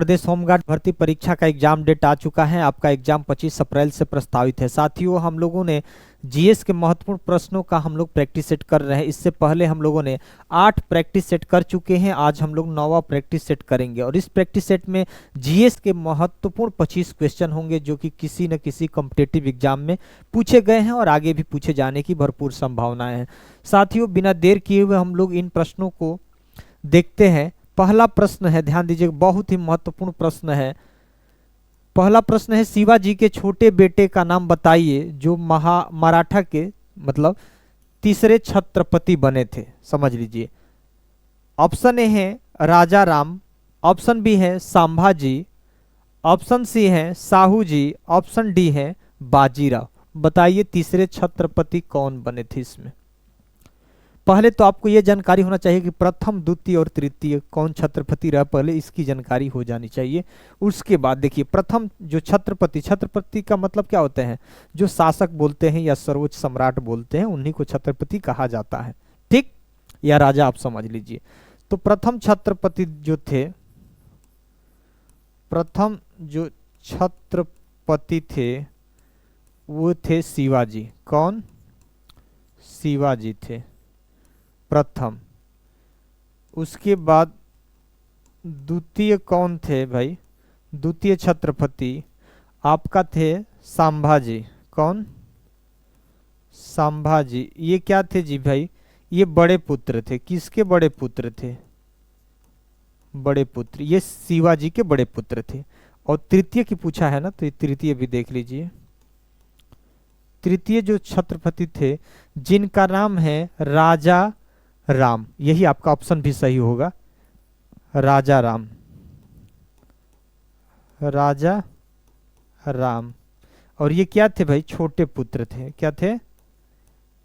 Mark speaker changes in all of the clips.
Speaker 1: प्रदेश home guard भर्ती परीक्षा का एग्जाम डेट आ चुका है। आपका एग्जाम 25 अप्रैल से प्रस्तावित है। साथियों, हम लोगों ने जीएस के महत्वपूर्ण प्रश्नों का हम लोग प्रैक्टिस सेट कर रहे हैं। इससे पहले हम लोगों ने 8 प्रैक्टिस सेट कर चुके हैं। आज हम लोग 9वां प्रैक्टिस सेट करेंगे और इस प्रैक्टिस सेट में जीएस के महत्वपूर्ण 25 क्वेश्चन होंगे जो कि किसी न किसी कॉम्पिटिटिव एग्जाम में पूछे गए हैं और आगे भी पूछे जाने की भरपूर संभावनाएं हैं। साथियों, बिना देर किए हुए हम लोग इन प्रश्नों को देखते हैं। पहला प्रश्न है, ध्यान दीजिए, बहुत ही महत्वपूर्ण प्रश्न है। पहला प्रश्न है, शिवाजी के छोटे बेटे का नाम बताइए जो मराठा के मतलब तीसरे छत्रपति बने थे। समझ लीजिए। ऑप्शन ए है राजा राम, ऑप्शन बी है संभाजी, ऑप्शन सी है साहू जी, ऑप्शन डी है बाजीराव। बताइए तीसरे छत्रपति कौन बने थे इसमें। पहले तो आपको यह जानकारी होना चाहिए कि प्रथम, द्वितीय और तृतीय कौन छत्रपति रहा, पहले इसकी जानकारी हो जानी चाहिए। उसके बाद देखिए, प्रथम जो छत्रपति का मतलब क्या होते हैं, जो शासक बोलते हैं या सर्वोच्च सम्राट बोलते हैं, उन्हीं को छत्रपति कहा जाता है। ठीक, या राजा आप समझ लीजिए। तो प्रथम छत्रपति जो थे, प्रथम जो छत्रपति थे वो थे शिवाजी। कौन? शिवाजी थे प्रथम। उसके बाद द्वितीय कौन थे भाई? द्वितीय छत्रपति आपका थे संभाजी। कौन? संभाजी। ये क्या थे जी भाई? ये बड़े पुत्र थे। किसके बड़े पुत्र थे? बड़े पुत्र। ये शिवाजी के बड़े पुत्र थे। और तृतीय की पूछा है ना, तो ये तृतीय भी देख लीजिए। तृतीय जो छत्रपति थे जिनका नाम है राजा राम, यही आपका ऑप्शन भी सही होगा, राजा राम। राजा राम। और ये क्या थे भाई? छोटे पुत्र थे। क्या थे?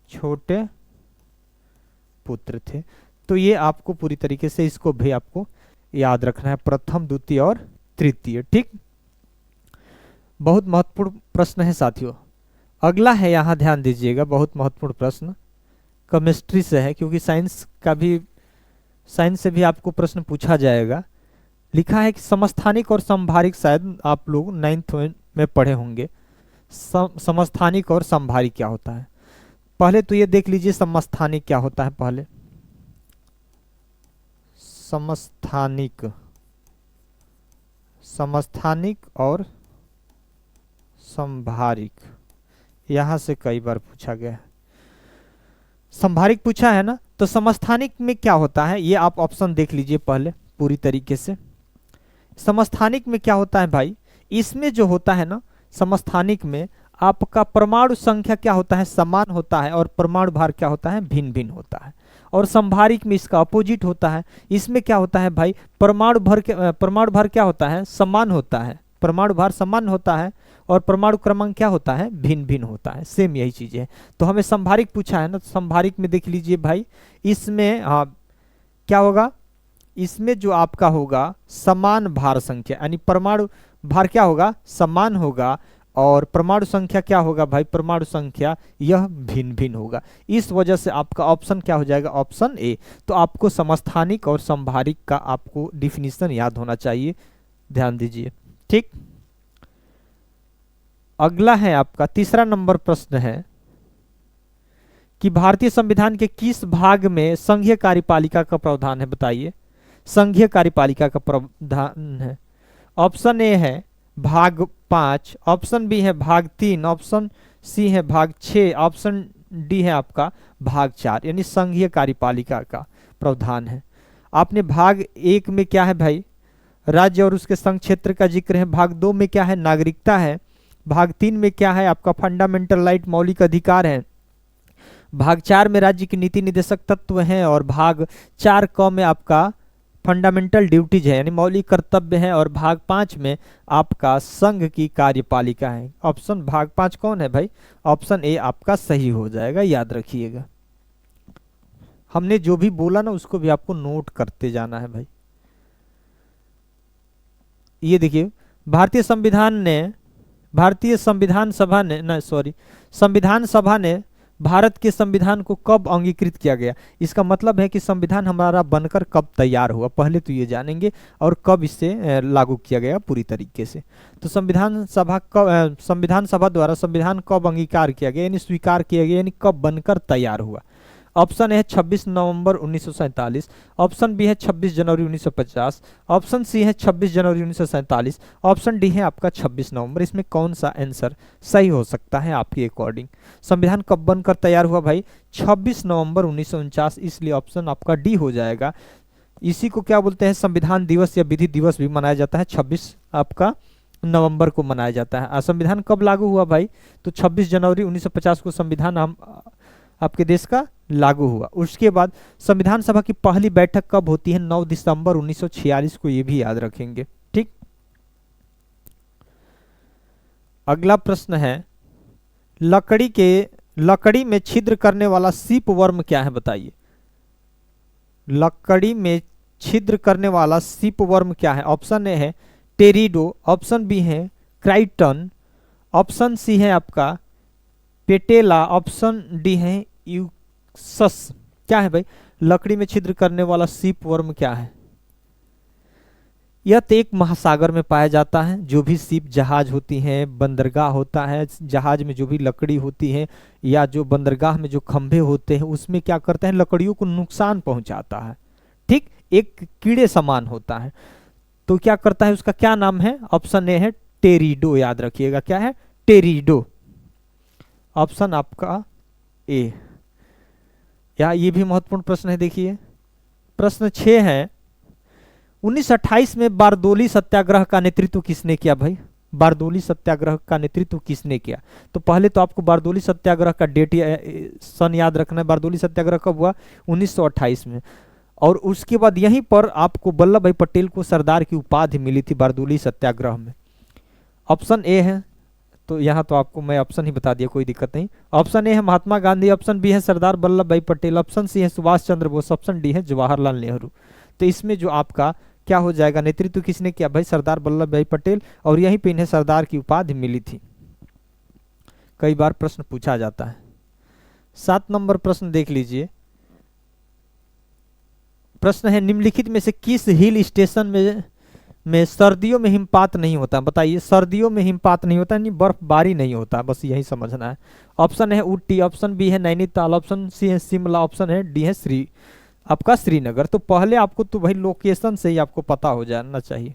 Speaker 1: छोटे पुत्र थे। तो ये आपको पूरी तरीके से इसको भी आपको याद रखना है, प्रथम, द्वितीय और तृतीय। ठीक, बहुत महत्वपूर्ण प्रश्न है साथियों। अगला है, यहां ध्यान दीजिएगा, बहुत महत्वपूर्ण प्रश्न केमिस्ट्री से है, क्योंकि साइंस से भी आपको प्रश्न पूछा जाएगा। लिखा है कि समस्थानिक और संभारिक, शायद आप लोग 9th में पढ़े होंगे। समस्थानिक और संभारिक क्या होता है? पहले तो ये देख लीजिए समस्थानिक क्या होता है। पहले समस्थानिक और संभारिक, यहां से कई बार पूछा गया है। संभारिक पूछा है ना, तो समस्थानिक में क्या होता है ये आप ऑप्शन देख लीजिए पहले पूरी तरीके से। समस्थानिक में क्या होता है भाई? इसमें जो होता है ना, समस्थानिक में आपका परमाणु संख्या क्या होता है? समान होता है। और परमाणु भार क्या होता है? भिन्न भिन्न होता है। और संभारिक में इसका अपोजिट होता है। इसमें क्या होता है भाई? परमाणु भार क्या होता है? समान होता है। परमाणु भार समान होता है और परमाणु क्रमांक क्या होता है? भिन्न भिन्न होता है। सेम यही चीज है। तो हमें संभारिक पूछा है ना, तो संभारिक में देख लीजिए भाई, इसमें क्या होगा? इसमें जो आपका होगा समान भार संख्या, यानी परमाणु भार क्या होगा? समान होगा। और परमाणु संख्या क्या होगा भाई? परमाणु संख्या यह भिन्न भिन्न होगा। इस वजह से आपका ऑप्शन क्या हो जाएगा? Option A. तो आपको समस्थानिक और संभारिक का आपको डिफिनीशन याद होना चाहिए, ध्यान दीजिए। ठीक, अगला है आपका तीसरा नंबर प्रश्न है कि भारतीय संविधान के किस भाग में संघीय कार्यपालिका का प्रावधान है? बताइए, संघीय कार्यपालिका का प्रावधान है। ऑप्शन ए है भाग 5, ऑप्शन बी है भाग 3, ऑप्शन सी है भाग 6, ऑप्शन डी है आपका भाग 4। यानी संघीय कार्यपालिका का प्रावधान है। आपने भाग 1 में क्या है भाई? राज्य और उसके संघ क्षेत्र का जिक्र है। भाग 2 में क्या है? नागरिकता है। भाग 3 में क्या है? आपका फंडामेंटल राइट, मौलिक अधिकार है। भाग 4 में राज्य की नीति निर्देशक तत्व हैं। और भाग 4 क में आपका फंडामेंटल ड्यूटीज है, यानी मौलिक कर्तव्य है। और भाग 5 में आपका संघ की कार्यपालिका है। ऑप्शन भाग 5 कौन है भाई? ऑप्शन ए आपका सही हो जाएगा, याद रखिएगा। हमने जो भी बोला ना उसको भी आपको नोट करते जाना है भाई। ये देखिए, संविधान सभा ने भारत के संविधान को कब अंगीकृत किया गया? इसका मतलब है कि संविधान हमारा बनकर कब तैयार हुआ, पहले तो ये जानेंगे, और कब इसे लागू किया गया पूरी तरीके से। तो संविधान सभा द्वारा संविधान कब अंगीकार किया गया, यानी स्वीकार किया गया, यानी कब बनकर तैयार हुआ? ऑप्शन ए है 26 नवंबर 1947, ऑप्शन बी है 26 जनवरी 1950, ऑप्शन सी है 26 जनवरी 1947, ऑप्शन डी है आपका 26 नवंबर। इसमें कौन सा आंसर सही हो सकता है आपके अकॉर्डिंग? संविधान कब बनकर तैयार हुआ भाई? 26 नवंबर 1949, इसलिए ऑप्शन आपका डी हो जाएगा। इसी को क्या बोलते हैं? संविधान दिवस या विधि दिवस भी मनाया जाता है, 26 आपका नवंबर को मनाया जाता है। संविधान कब लागू हुआ भाई? तो 26 जनवरी 1950 को संविधान हम आपके देश का लागू हुआ। उसके बाद संविधान सभा की पहली बैठक कब होती है? 9 दिसंबर 1946 को, ये भी याद रखेंगे। ठीक, अगला प्रश्न है, लकड़ी में छिद्र करने वाला सीप वर्म क्या है, बताइए। लकड़ी में छिद्र करने वाला सीप वर्म क्या है? ऑप्शन ए है टेरिडो, ऑप्शन बी है क्राइटन, ऑप्शन सी है आपका पेटेला, ऑप्शन डी है यूक्सस। क्या है भाई लकड़ी में छिद्र करने वाला सीप वर्म क्या है? यह तो एक महासागर में पाया जाता है। जो भी सीप जहाज होती हैं, बंदरगाह होता है, जहाज में जो भी लकड़ी होती है, या जो बंदरगाह में जो खंभे होते हैं, उसमें क्या करते हैं? लकड़ियों को नुकसान पहुंचाता है। ठीक, एक कीड़े समान होता है, तो क्या करता है? उसका क्या नाम है? ऑप्शन ए है टेरिडो, याद रखिएगा। क्या है? टेरिडो, ऑप्शन आपका ए। या ये भी महत्वपूर्ण प्रश्न है, देखिए प्रश्न 6 है, 1928 में बारदोली सत्याग्रह का नेतृत्व किसने किया भाई? बारदोली सत्याग्रह का नेतृत्व किसने किया? तो पहले तो आपको बारदोली सत्याग्रह का डेट सन याद रखना है। बारदोली सत्याग्रह कब हुआ? 1928 में। और उसके बाद यहीं पर आपको वल्लभ भाई पटेल को सरदार की उपाधि मिली थी बारदोली सत्याग्रह में। ऑप्शन ए है, तो यहाँ तो आपको मैं ऑप्शन ही बता दिया, कोई दिक्कत नहीं। ऑप्शन ए है महात्मा गांधी, ऑप्शन बी है सरदार वल्लभ भाई पटेल, ऑप्शन सी है सुभाष चंद्र बोस, ऑप्शन डी है जवाहरलाल नेहरू। तो इसमें जो आपका क्या हो जाएगा? नेतृत्व किसने किया भाई? सरदार वल्लभ भाई पटेल, और यहीं पे इन्हें सरदार की उपाधि मिली थी। कई बार प्रश्न पूछा जाता है। 7 नंबर प्रश्न देख लीजिए। प्रश्न है, निम्नलिखित में से किस हिल स्टेशन में सर्दियों में हिमपात नहीं होता? बताइए, सर्दियों में हिमपात नहीं होता, यानी बर्फबारी नहीं होता, बस यही समझना है। ऑप्शन है ऊटी, ऑप्शन बी है नैनीताल, ऑप्शन सी है शिमला, ऑप्शन है डी है आपका श्रीनगर। तो पहले आपको तो भाई लोकेशन से ही आपको पता हो जाना चाहिए,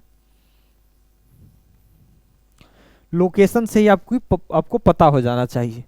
Speaker 1: लोकेशन से ही आपको पता हो जाना चाहिए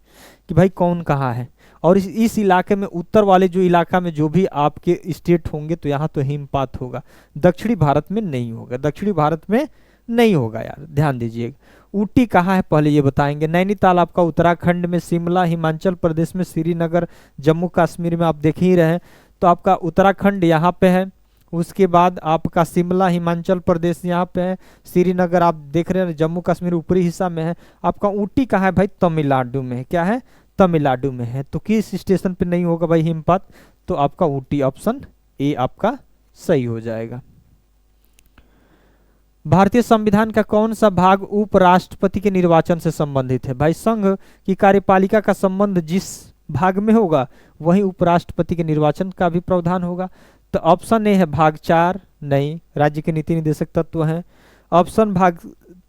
Speaker 1: कि भाई कौन कहाँ है। और इस इलाके में, उत्तर वाले जो इलाका में जो भी आपके स्टेट होंगे, तो यहाँ तो हिमपात होगा। दक्षिणी भारत में नहीं होगा, दक्षिणी भारत में नहीं होगा यार, ध्यान दीजिएगा। ऊटी कहाँ है पहले ये बताएंगे। नैनीताल आपका उत्तराखंड में, शिमला हिमाचल प्रदेश में, श्रीनगर जम्मू कश्मीर में, आप देख ही रहे हैं। तो आपका उत्तराखंड यहाँ पे है, उसके बाद आपका शिमला हिमाचल प्रदेश यहाँ पे है, श्रीनगर आप देख रहे हैं जम्मू कश्मीर ऊपरी हिस्सा में है। आपका ऊटी कहाँ है भाई? तमिलनाडु में है। क्या है? तमिलनाडु में है। तो किस स्टेशन पे नहीं होगा भाई हिमपात? तो आपका ऊटी, ऑप्शन ए आपका सही हो जाएगा। भारतीय संविधान का कौन सा भाग उपराष्ट्रपति के निर्वाचन से संबंधित है? भाई संघ की कार्यपालिका का संबंध जिस भाग में होगा, वहीं उपराष्ट्रपति के निर्वाचन का भी प्रावधान होगा। तो ऑप्शन ए है भाग 4, नहीं, राज्य के नीति निर्देशक तत्व हैं। ऑप्शन भाग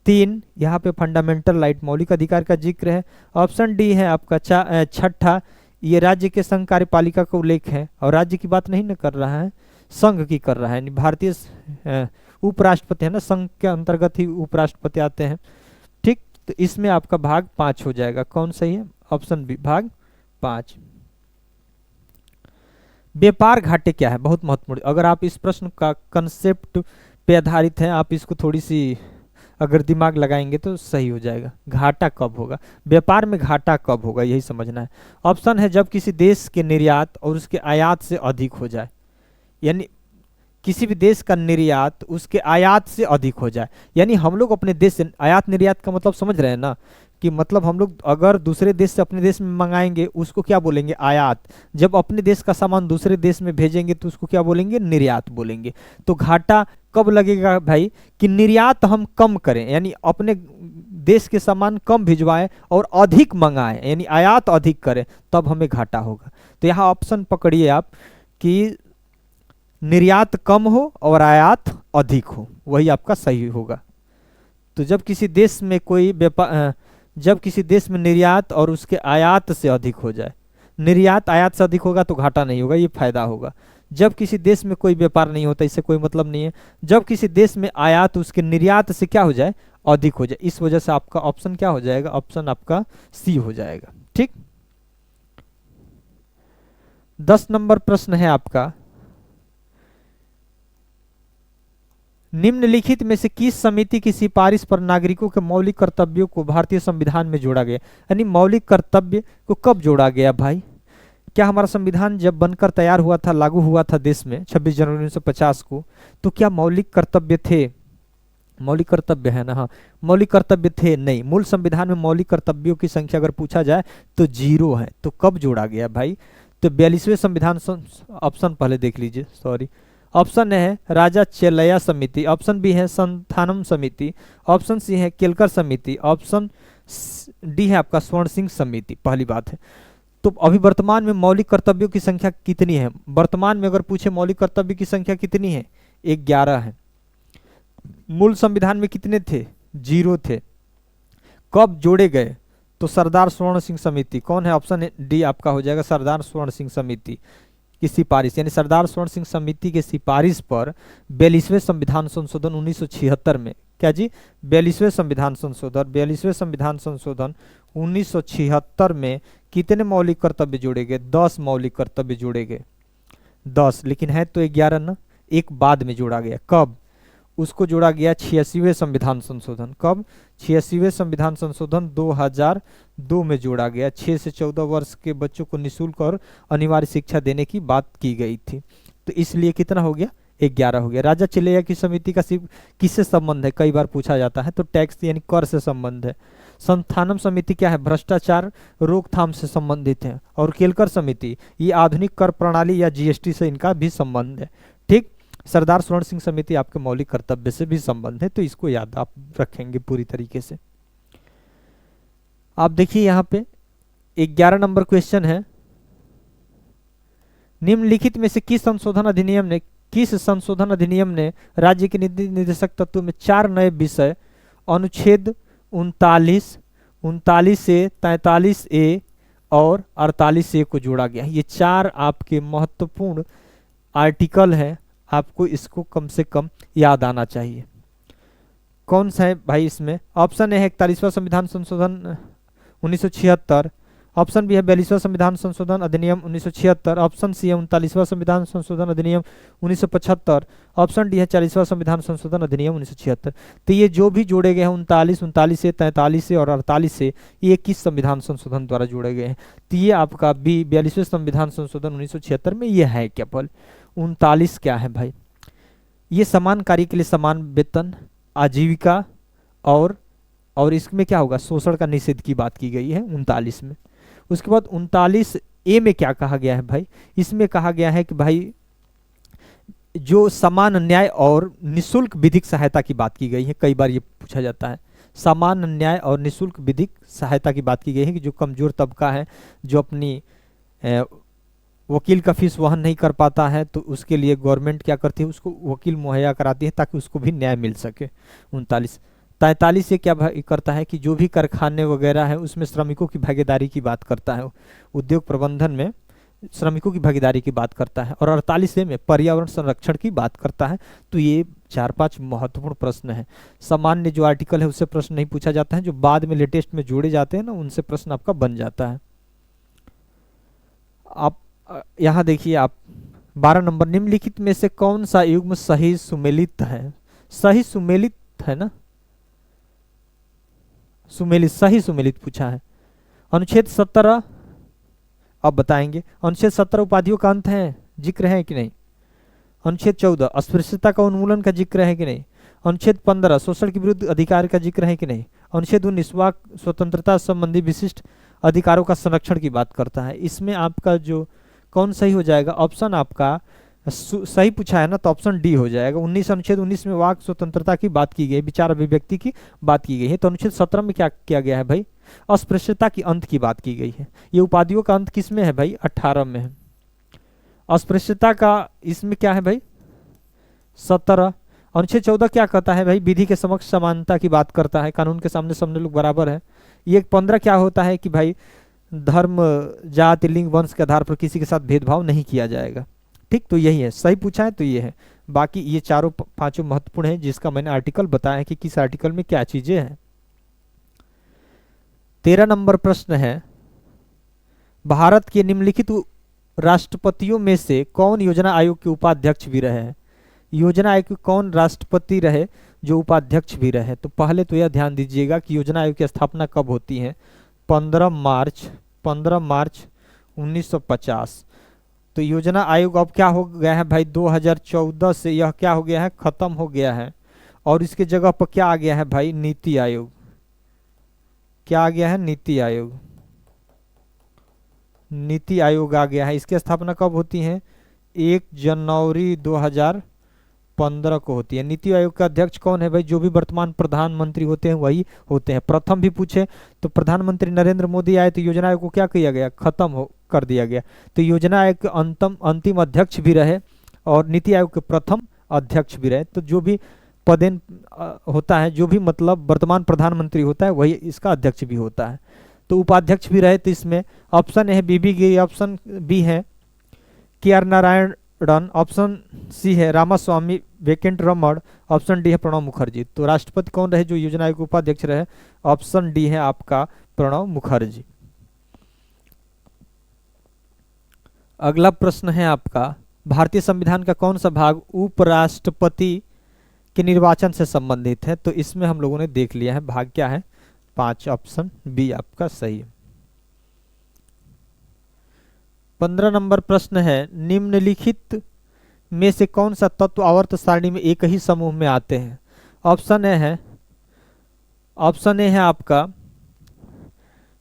Speaker 1: 3, यहाँ पे फंडामेंटल राइट, मौलिक अधिकार का जिक्र है। ऑप्शन डी है आपका 6ठा, ये राज्य के संघ कार्यपालिका का उल्लेख है, और राज्य की बात नहीं न कर रहा है, संघ की कर रहा है। भारतीय उपराष्ट्रपति है ना, संघ के अंतर्गत ही उपराष्ट्रपति आते हैं। ठीक, तो इसमें आपका भाग 5 हो जाएगा। कौन सही है? ऑप्शन बी भाग 5। व्यापार घाटे क्या है? बहुत महत्वपूर्ण। अगर आप इस प्रश्न का कंसेप्ट पे आधारित है, आप इसको थोड़ी सी अगर दिमाग लगाएंगे तो सही हो जाएगा। घाटा कब होगा? व्यापार में घाटा कब होगा, यही समझना है। ऑप्शन है जब किसी देश के निर्यात और उसके आयात से अधिक हो जाए, यानी किसी भी देश का निर्यात उसके आयात से अधिक हो जाए। यानी हम लोग अपने देश से, आयात निर्यात का मतलब समझ रहे हैं ना, कि मतलब हम लोग अगर दूसरे देश से अपने देश में मंगाएंगे, उसको क्या बोलेंगे? आयात। जब अपने देश का सामान दूसरे देश में भेजेंगे तो उसको क्या बोलेंगे? निर्यात बोलेंगे। तो घाटा कब लगेगा भाई? कि निर्यात हम कम करें, यानी अपने देश के सामान कम भिजवाएं और अधिक मंगाएं, यानी आयात अधिक करें, तब हमें घाटा होगा। तो यहाँ ऑप्शन पकड़िए आप कि निर्यात कम हो और आयात अधिक हो, वही आपका सही होगा। तो जब किसी देश में कोई व्यापार, जब किसी देश में निर्यात और उसके आयात से अधिक हो जाए, निर्यात आयात से अधिक होगा तो घाटा नहीं होगा, ये फायदा होगा। जब किसी देश में कोई व्यापार नहीं होता, इससे कोई मतलब नहीं है। जब किसी देश में आयात उसके निर्यात से क्या हो जाए, अधिक हो जाए, इस वजह से आपका ऑप्शन क्या हो जाएगा, ऑप्शन आपका सी हो जाएगा। ठीक, 10 नंबर प्रश्न है आपका, निम्नलिखित में से किस समिति की सिफारिश पर नागरिकों के मौलिक कर्तव्यों को भारतीय संविधान में जोड़ा गया। यानी मौलिक कर्तव्य को कब जोड़ा गया भाई, क्या हमारा संविधान जब बनकर तैयार हुआ था, लागू हुआ था देश में 26 जनवरी 1950 को, तो क्या मौलिक कर्तव्य थे, मौलिक कर्तव्य है ना, हाँ मौलिक कर्तव्य थे, नहीं। मूल संविधान में मौलिक कर्तव्यों की संख्या अगर पूछा जाए तो 0 है, तो कब जोड़ा गया भाई, तो 42वें संविधान, ऑप्शन पहले देख लीजिए, सॉरी, ऑप्शन ए है राजा चेलैया समिति, ऑप्शन बी है संथानम समिति, ऑप्शन सी है केलकर समिति, ऑप्शन डी है आपका स्वर्ण सिंह समिति। पहली बात है, तो अभी वर्तमान में मौलिक कर्तव्यों की संख्या कितनी है, वर्तमान में अगर पूछे मौलिक कर्तव्य की संख्या कितनी है, 11 है। मूल संविधान में कितने थे, 0 थे। कब जोड़े गए, तो सरदार स्वर्ण सिंह समिति, कौन है, ऑप्शन डी आपका हो जाएगा सरदार स्वर्ण सिंह समिति की सिफारिश, यानी सरदार स्वर्ण सिंह समिति के सिफारिश पर 42वें संविधान संशोधन 1976 में, क्या जी, 42वें संविधान संशोधन, 42वें संविधान संशोधन 1976 में कितने मौलिक कर्तव्य जोड़े गए, 10 मौलिक कर्तव्य जोड़े गए, 10, लेकिन है तो 11 ना, एक बाद में जोड़ा गया, कब, उसको जोड़ा गया 86वें संविधान संशोधन, कब, 86वें संविधान संशोधन 2002 में जोड़ा गया। 6 से 14 वर्ष के बच्चों को निःशुल्क और अनिवार्य शिक्षा देने की बात की गई थी, तो इसलिए कितना हो गया, 11 हो गया। राजा चेलैया की समिति का सिर्फ किससे संबंध है, कई बार पूछा जाता है, तो टैक्स यानी कर से संबंध है। संस्थानम समिति क्या है, भ्रष्टाचार रोकथाम से संबंधित है। और केलकर समिति ये आधुनिक कर प्रणाली या जीएसटी से इनका भी संबंध है। ठीक, सरदार स्वर्ण सिंह समिति आपके मौलिक कर्तव्य से भी संबंध है, तो इसको याद आप रखेंगे पूरी तरीके से। आप देखिए यहाँ पे 11 नंबर क्वेश्चन है, निम्नलिखित में से किस संशोधन अधिनियम ने राज्य के नीति निर्देशक तत्व में 4 नए विषय अनुच्छेद 39 से 43A और 48A को जोड़ा गया। ये 4 आपके महत्वपूर्ण आर्टिकल है, आपको इसको कम से कम याद आना चाहिए। कौन सा है भाई इसमें, ऑप्शन ए है 41वां संविधान संशोधन 1976, ऑप्शन बी है 42वां संविधान संशोधन अधिनियम 1976, ऑप्शन सी है 39वां संविधान संशोधन अधिनियम 1975, ऑप्शन डी है 40वां संविधान संशोधन अधिनियम 1976। तो ये जो भी जोड़े गए हैं 39 से 43 से और 48 से, ये किस संविधान संशोधन द्वारा जोड़े गए हैं, तो ये आपका बी 42वें संविधान संशोधन 1976 में ये है केवल। 39 क्या है भाई, ये समान कार्य के लिए समान वेतन, आजीविका और इसमें क्या होगा, शोषण का निषेध की बात की गई है 39 में। उसके बाद 39A में क्या कहा गया है भाई, इसमें कहा गया है कि भाई जो समान न्याय और निःशुल्क विधिक सहायता की बात की गई है, कई बार ये पूछा जाता है, समान न्याय और निःशुल्क विधिक सहायता की बात की गई है कि जो कमजोर तबका है, जो अपनी वकील का फीस वहन नहीं कर पाता है, तो उसके लिए गवर्नमेंट क्या करती है, उसको वकील मुहैया कराती है ताकि उसको भी न्याय मिल सके। 43 से क्या करता है कि जो भी कारखाने वगैरह है उसमें श्रमिकों की भागीदारी की बात करता है, उद्योग प्रबंधन में श्रमिकों की भागीदारी की बात करता है। और 48 में पर्यावरण संरक्षण की बात करता है। तो ये 4-5 महत्वपूर्ण प्रश्न है। सामान्य जो आर्टिकल है उससे प्रश्न नहीं पूछा जाता है, जो बाद में लेटेस्ट में जोड़े जाते हैं ना, उनसे प्रश्न आपका बन जाता है। आप यहाँ देखिए, आप 12 नंबर, निम्नलिखित में से कौन सा युग्म सही सुमेलित है, सही सुमेलित है ना, सुमेलित, सही सुमेलित पूछा है। अनुच्छेद 17 अब बताएंगे, अनुच्छेद 17 उपाधियों का अंत है, जिक्र है कि नहीं। अनुच्छेद 14 अस्पृश्यता का उन्मूलन का जिक्र है कि नहीं। अनुच्छेद 15 शोषण के विरुद्ध अधिकार का जिक्र है कि नहीं। अनुच्छेद 19 वाक स्वतंत्रता संबंधी विशिष्ट अधिकारों का संरक्षण की बात करता है। इसमें आपका जो कौन सही हो जाएगा, ऑप्शन आपका सही पूछा है ना, तो ऑप्शन डी हो जाएगा। 19 अनुच्छेद 19 में वाक स्वतंत्रता की बात की गई, विचार अभिव्यक्ति की बात की गई है। तो अनुच्छेद 17 में क्या किया गया है भाई, अस्पृश्यता की अंत की बात की गई है। ये उपाधियों का अंत किस में है भाई, 18 में है। अस्पृश्यता का इसमें क्या है भाई, 17। अनुच्छेद 14 क्या कहता है भाई, विधि के समक्ष समानता की बात करता है, कानून के सामने सब लोग बराबर है। ये 15 क्या होता है कि भाई धर्म, जाति, लिंग, वंश के आधार पर किसी के साथ भेदभाव नहीं किया जाएगा। ठीक, तो यही है, सही पूछा है तो ये है। बाकी ये चारों पांचों महत्वपूर्ण है, जिसका मैंने आर्टिकल बताया है कि किस आर्टिकल में क्या चीजें हैं। 13 नंबर प्रश्न है, भारत के निम्नलिखित राष्ट्रपतियों में से कौन योजना आयोग के उपाध्यक्ष भी रहे हैं। योजना आयोग के कौन राष्ट्रपति रहे जो उपाध्यक्ष भी रहे। तो पहले तो यह ध्यान दीजिएगा कि योजना आयोग की स्थापना कब होती है, 15 मार्च 1950। तो योजना आयोग अब क्या हो गया है भाई, 2014 से यह क्या हो गया है, खत्म हो गया है। और इसके जगह पर क्या आ गया है भाई, नीति आयोग। क्या आ गया है, नीति आयोग। नीति आयोग आ गया है। इसकी स्थापना कब होती है, 1 जनवरी 2015 को होती है। नीति आयोग का अध्यक्ष कौन है भाई, जो भी वर्तमान प्रधानमंत्री होते हैं वही होते हैं। प्रथम भी पूछे तो प्रधानमंत्री नरेंद्र मोदी आए तो योजना आयोग को क्या किया गया, खत्म कर दिया गया। तो योजना आयोग के अंतिम अध्यक्ष भी रहे और नीति आयोग के प्रथम अध्यक्ष भी रहे। तो जो भी पदेन होता है, जो भी मतलब वर्तमान प्रधानमंत्री होता है वही इसका अध्यक्ष भी होता है। तो उपाध्यक्ष भी रहे। तो इसमें ऑप्शन ए है बीबी गिरी, ऑप्शन बी है KR नारायणन, ऑप्शन सी है रामास्वामी वेंकटरमण, ऑप्शन डी है प्रणब मुखर्जी। तो राष्ट्रपति कौन रहे जो योजना आयोग के उपाध्यक्ष रहे, ऑप्शन डी है आपका प्रणब मुखर्जी। अगला प्रश्न है आपका, भारतीय संविधान का कौन सा भाग उपराष्ट्रपति के निर्वाचन से संबंधित है। तो इसमें हम लोगों ने देख लिया है भाग क्या है, 5, ऑप्शन बी आपका सही है। 15 नंबर प्रश्न है, निम्नलिखित में से कौन सा तत्व आवर्त सारणी में एक ही समूह में आते हैं। ऑप्शन ए है आपका,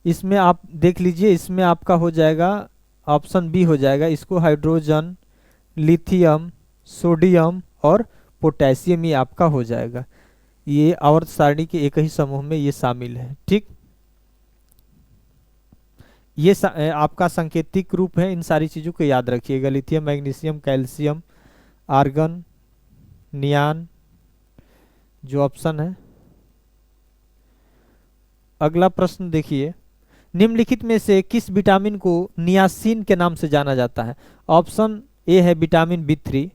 Speaker 1: इसमें आप देख लीजिए, इसमें आपका हो जाएगा ऑप्शन बी हो जाएगा। इसको हाइड्रोजन, लिथियम, सोडियम और पोटेशियम ये आपका हो जाएगा। ये आवर्त सारणी के एक ही समूह में ये शामिल है। ठीक, ये आपका सांकेतिक रूप है, इन सारी चीजों को याद रखिएगा। लिथियम, मैग्नीशियम, कैल्शियम, आर्गन, नियान, जो ऑप्शन है। अगला प्रश्न देखिए, निम्नलिखित में से किस विटामिन को नियासिन के नाम से जाना जाता है। ऑप्शन ए है विटामिन B3,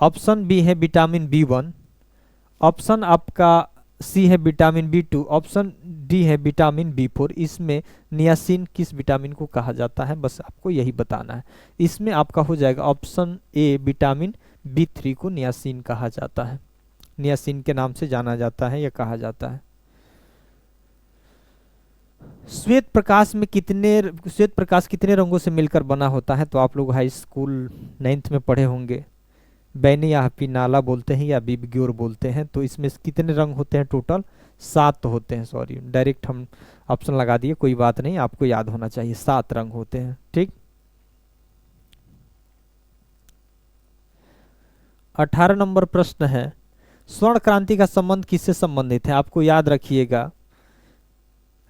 Speaker 1: ऑप्शन बी है विटामिन B1, ऑप्शन आपका सी है विटामिन B2, ऑप्शन डी है विटामिन B4। इसमें नियासिन किस विटामिन को कहा जाता है, बस आपको यही बताना है। इसमें आपका हो जाएगा ऑप्शन ए, विटामिन B3 को नियासिन कहा जाता है, नियासिन के नाम से जाना जाता है या कहा जाता है। श्वेत प्रकाश कितने रंगों से मिलकर बना होता है। तो आप लोग हाई स्कूल 9th में पढ़े होंगे, बैनी या पिनाला बोलते हैं या बिबग्योर बोलते हैं। तो इसमें कितने रंग होते हैं, टोटल 7 होते हैं। सॉरी, डायरेक्ट हम ऑप्शन लगा दिए, कोई बात नहीं, आपको याद होना चाहिए, 7 रंग होते हैं। ठीक, 18 नंबर प्रश्न है, स्वर्ण क्रांति का संबंध किससे संबंधित है। आपको याद रखिएगा,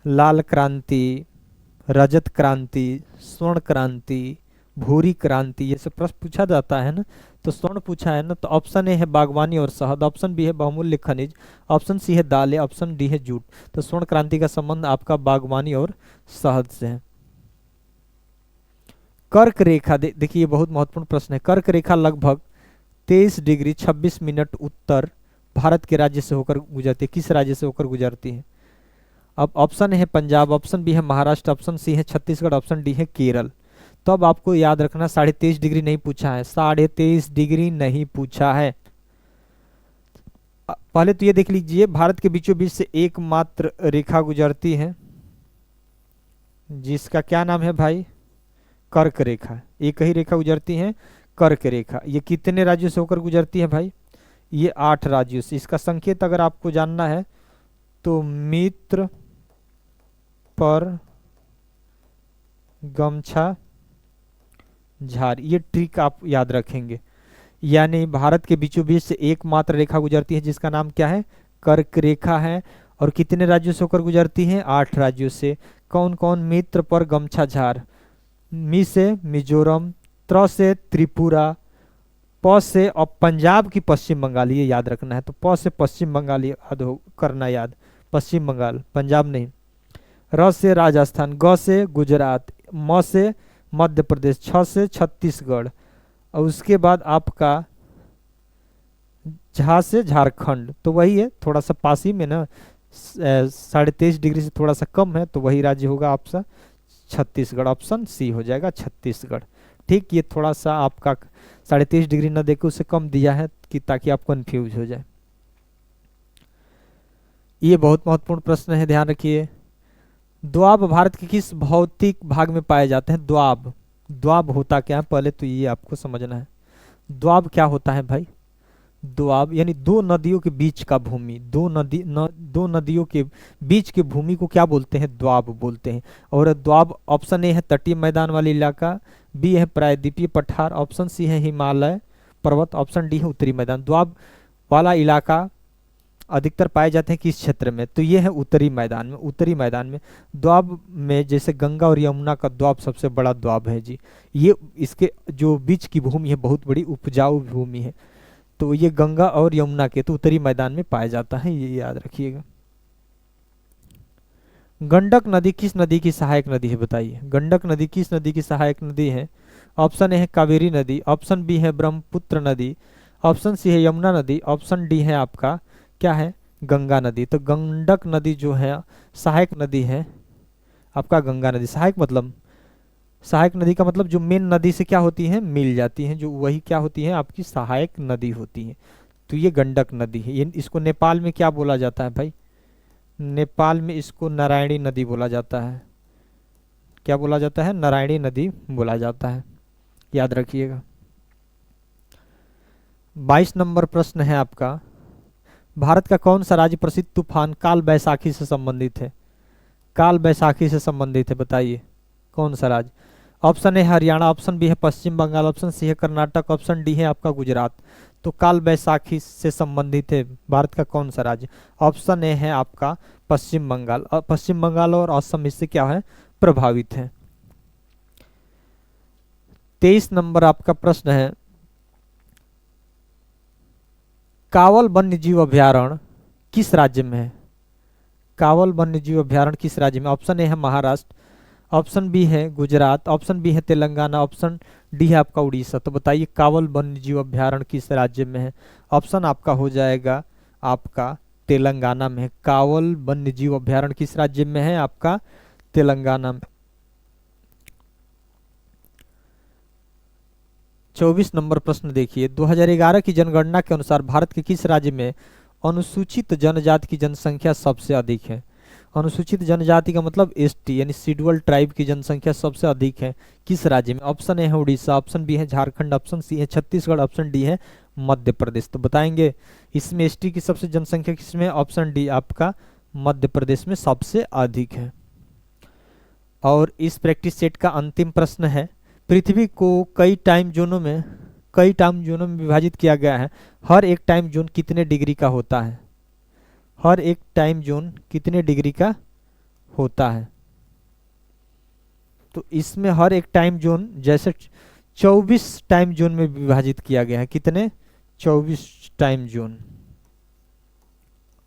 Speaker 1: लाल क्रांति, रजत क्रांति, स्वर्ण क्रांति, भूरी क्रांति, ये सब प्रश्न पूछा जाता है ना। तो स्वर्ण पूछा है ना, तो ऑप्शन ए है बागवानी और शहद, ऑप्शन बी है बहुमूल्य खनिज, ऑप्शन सी है दालें, ऑप्शन डी है जूट। तो स्वर्ण क्रांति का संबंध आपका बागवानी और शहद से है। कर्क रेखा देखिए, ये बहुत महत्वपूर्ण प्रश्न है। कर्क रेखा लगभग 23 डिग्री 26 मिनट उत्तर भारत के राज्य से होकर गुजरती है। किस राज्य से होकर गुजरती है। अब ऑप्शन है पंजाब, ऑप्शन बी है महाराष्ट्र, ऑप्शन सी है छत्तीसगढ़, ऑप्शन डी है केरल। तो अब आपको याद रखना, 23.5 डिग्री नहीं पूछा है, 23.5 डिग्री नहीं पूछा है। पहले तो ये देख लीजिए, भारत के बीचों बीच से एकमात्र रेखा गुजरती है जिसका क्या नाम है भाई, कर्क रेखा। एक ही रेखा गुजरती है, कर्क रेखा। ये कितने राज्यों से होकर गुजरती है भाई, ये 8 राज्यों से। इसका संकेत अगर आपको जानना है तो मित्र पर गमछा झार, ये ट्रिक आप याद रखेंगे। यानी भारत के बीचों बीच से एकमात्र रेखा गुजरती है जिसका नाम क्या है, कर्क रेखा है। और कितने राज्यों से होकर गुजरती है, 8 राज्यों से। कौन कौन, मित्र पर गमछा झार, मी से मिजोरम, त्र से त्रिपुरा, प से, अब पंजाब की पश्चिम बंगाल, ये याद रखना है, तो प से पश्चिम बंगाल याद हो करना याद, पश्चिम बंगाल, पंजाब नहीं। र से राजस्थान, ग से गुजरात, म से मध्य प्रदेश, छ से छत्तीसगढ़, और उसके बाद आपका झा से झारखंड। तो वही है, थोड़ा सा पास ही में ना, 23.5 डिग्री से थोड़ा सा कम है, तो वही राज्य होगा आपका छत्तीसगढ़। ऑप्शन सी हो जाएगा छत्तीसगढ़। ठीक, ये थोड़ा सा आपका 23.5 डिग्री न देकर उससे कम दिया है कि ताकि आप कंफ्यूज हो जाए। ये बहुत महत्वपूर्ण प्रश्न है, ध्यान रखिए। द्वाब भारत के किस भौतिक भाग में पाए जाते हैं, द्वाब, द्वाब होता क्या है, पहले तो ये आपको समझना है। द्वाब क्या होता है भाई, द्वाब यानी दो नदियों के बीच का भूमि, दो नदियों के बीच के भूमि को क्या बोलते हैं, द्वाब बोलते हैं। और द्वाब, ऑप्शन ए है तटीय मैदान वाला इलाका, बी है प्रायद्वीपीय पठार, ऑप्शन सी है हिमालय पर्वत, ऑप्शन डी है उत्तरी मैदान। द्वाब वाला इलाका अधिकतर पाए जाते हैं किस क्षेत्र में, तो ये है उत्तरी मैदान में। उत्तरी मैदान में द्वाब में जैसे गंगा और यमुना का द्वाब सबसे बड़ा द्वाब है जी। ये इसके जो बीच की भूमि है बहुत बड़ी उपजाऊ भूमि है, तो ये गंगा और यमुना के तो उत्तरी मैदान में पाया जाता है, ये याद रखिएगा। गंडक नदी किस नदी की सहायक नदी है, बताइए। गंडक नदी किस नदी की सहायक नदी है, ऑप्शन ए है कावेरी नदी, ऑप्शन बी है ब्रह्मपुत्र नदी, ऑप्शन सी है यमुना नदी, ऑप्शन डी है आपका क्या है, गंगा नदी। तो गंडक नदी जो है सहायक नदी है आपका गंगा नदी। सहायक मतलब, सहायक नदी का मतलब जो मेन नदी से क्या होती है, मिल जाती हैं, जो वही क्या होती है आपकी सहायक नदी होती है। तो ये गंडक नदी है। ये इसको नेपाल में क्या बोला जाता है भाई, नेपाल में इसको नारायणी नदी बोला जाता है। क्या बोला जाता है, नारायणी नदी बोला जाता है, याद रखिएगा। 22 नंबर प्रश्न है आपका, भारत का कौन सा राज्य प्रसिद्ध तूफान काल बैसाखी से संबंधित है, काल बैसाखी से संबंधित है, बताइए कौन सा राज्य। Option A Haryana, option B है पश्चिम बंगाल, ऑप्शन सी है कर्नाटक, ऑप्शन डी है आपका गुजरात। तो काल बैसाखी से संबंधित है भारत का कौन सा राज्य, ऑप्शन ए है आपका पश्चिम बंगाल। पश्चिम बंगाल और असम इससे क्या है, प्रभावित है। 23 नंबर आपका प्रश्न है, कावल वन्य जीव अभ्यारण्य किस राज्य में है, कावल वन्य जीव अभ्यारण्य किस राज्य में। ऑप्शन ए है महाराष्ट्र, ऑप्शन बी है गुजरात, ऑप्शन बी है तेलंगाना, ऑप्शन डी है आपका उड़ीसा। तो बताइए कावल वन्य जीव अभ्यारण्य किस राज्य में है। ऑप्शन आपका हो जाएगा आपका तेलंगाना में है। कावल वन्य जीव अभ्यारण्य किस राज्य में है, आपका तेलंगाना में। 24 नंबर प्रश्न देखिए, 2011 की जनगणना के अनुसार भारत के किस राज्य में अनुसूचित जनजाति की जनसंख्या सबसे अधिक है। अनुसूचित जनजाति का मतलब एसटी यानी शेड्यूल्ड ट्राइब की जनसंख्या सबसे अधिक है किस राज्य में। ऑप्शन ए है उड़ीसा, ऑप्शन बी है झारखंड, ऑप्शन सी है छत्तीसगढ़, ऑप्शन डी है मध्य प्रदेश। तो बताएंगे इसमें एसटी की सबसे जनसंख्या किसमें, ऑप्शन डी आपका मध्य प्रदेश में सबसे अधिक है। और इस प्रैक्टिस सेट का अंतिम प्रश्न है, पृथ्वी को कई टाइम जोनों में विभाजित किया गया है, हर एक टाइम जोन कितने डिग्री का होता है, हर एक टाइम जोन कितने डिग्री का होता है। तो इसमें हर एक टाइम जोन जैसे 24 टाइम जोन में विभाजित किया गया है, कितने 24 टाइम जोन।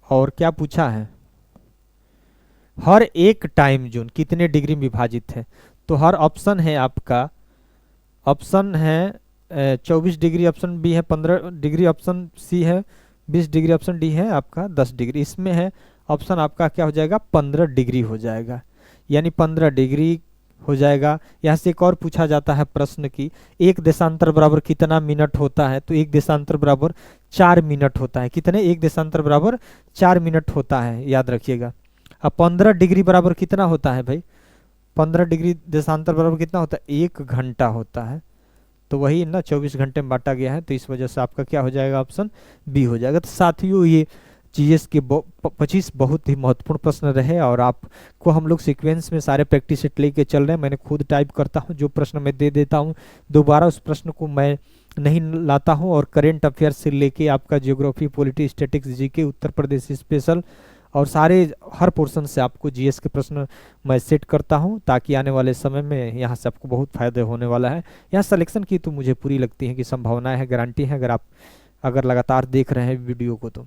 Speaker 1: और क्या पूछा है, हर एक टाइम जोन कितने डिग्री में विभाजित है। तो हर ऑप्शन है आपका, ऑप्शन है 24 डिग्री, ऑप्शन बी है 15 डिग्री, ऑप्शन सी है 20 डिग्री, ऑप्शन डी है आपका 10 डिग्री। इसमें है ऑप्शन आपका क्या हो जाएगा, 15 डिग्री हो जाएगा, यानी 15 डिग्री हो जाएगा। यहाँ से एक और पूछा जाता है प्रश्न की एक देशांतर बराबर कितना मिनट होता है। तो एक देशांतर बराबर 4 मिनट होता है। कितने, एक देशांतर बराबर 4 मिनट होता है, याद रखिएगा। अब 15 डिग्री बराबर कितना होता है भाई, 15 डिग्री देशांतर बराबर कितना होता है, 1 घंटा होता है। तो वही ना 24 घंटे में बांटा गया है, तो इस वजह से आपका क्या हो जाएगा, ऑप्शन बी हो जाएगा। तो साथियों ये जीएस के 25 बहुत ही महत्वपूर्ण प्रश्न रहे और आपको हम लोग सीक्वेंस में सारे प्रैक्टिस सेट लेके चल रहे हैं। मैंने खुद टाइप करता हूं, जो प्रश्न मैं दे देता हूं दोबारा उस प्रश्न को मैं नहीं लाता हूं, और करेंट अफेयर्स से लेके आपका geography, polity, statics, GK, Uttar Pradesh special और सारे हर पोर्शन से आपको जीएस के प्रश्न मैं सेट करता हूं, ताकि आने वाले समय में यहाँ से आपको बहुत फायदा होने वाला है। यहाँ सिलेक्शन की तो मुझे पूरी लगती है कि संभावनाएं है, गारंटी है, अगर आप लगातार देख रहे हैं वीडियो को तो।